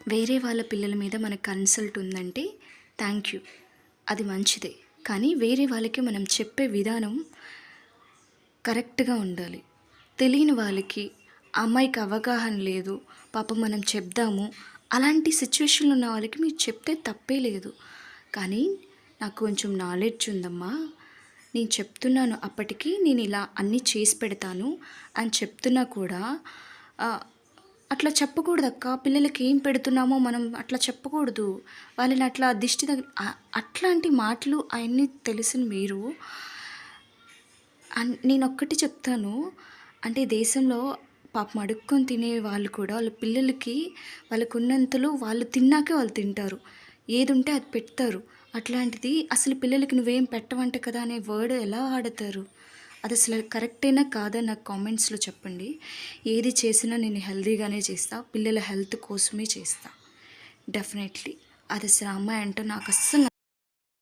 వేరే వాళ్ళ పిల్లల మీద మనకు కన్సల్ట్ ఉందంటే థ్యాంక్ యూ, అది మంచిదే. కానీ వేరే వాళ్ళకి మనం చెప్పే విధానం కరెక్ట్గా ఉండాలి. తెలియని వాళ్ళకి, ఆ అమ్మాయికి అవగాహన లేదు, పాపం మనం చెప్దాము, అలాంటి సిచ్యువేషన్లో ఉన్న వాళ్ళకి మీరు చెప్తే తప్పే లేదు. కానీ నాకు కొంచెం నాలెడ్జ్ ఉందమ్మా, నేను చెప్తున్నాను, అప్పటికి నేను ఇలా అన్నీ చేసి పెడతాను అని చెప్తున్నా కూడా అట్లా చెప్పకూడదక్క. పిల్లలకి ఏం పెడుతున్నామో మనం అట్లా చెప్పకూడదు. వాళ్ళని అట్లా దిష్టి అట్లాంటి మాటలు అయన్నీ తెలిసిన మీరు నేనొక్కటి చెప్తాను. అంటే దేశంలో పాపం అడుక్కొని తినే వాళ్ళు కూడా వాళ్ళ పిల్లలకి వాళ్ళకున్నంతలో వాళ్ళు తిన్నాకే వాళ్ళు తింటారు. ఏదుంటే అది పెడతారు. అట్లాంటిది అసలు పిల్లలకి నువ్వేం పెట్టవంట కదా అనే వర్డ్ ఎలా వాడతారు? అది అసలు కరెక్టేనా కాదా నాకు కామెంట్స్‌లో చెప్పండి. ఏది చేసినా నేను హెల్తీగానే చేస్తా. పిల్లల హెల్త్ కోసమే చేస్తా. డెఫినెట్‌లీ. అది అసలు ఆ అమ్మాయి అంటే నాకు అస్సలు